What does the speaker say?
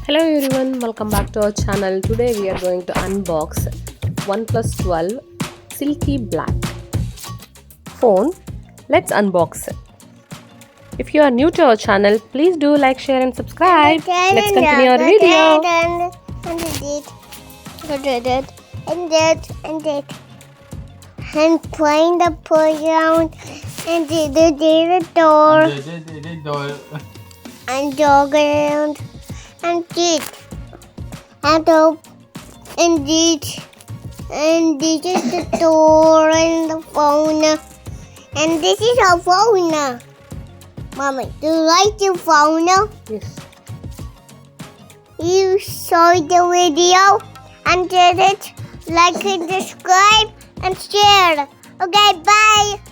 Hello everyone, welcome back to our channel. Today we are going to unbox OnePlus 12 Silky Black phone. Let's unbox it. If you are new to our channel, please do like, share and subscribe. Let's continue our video. And playing the playground and the door and dog around and did and hope and did and this is the door and the phone and this is our phone. Mommy, do you like your phone? Yes. You saw the video and did it, like and subscribe and share. Okay, bye.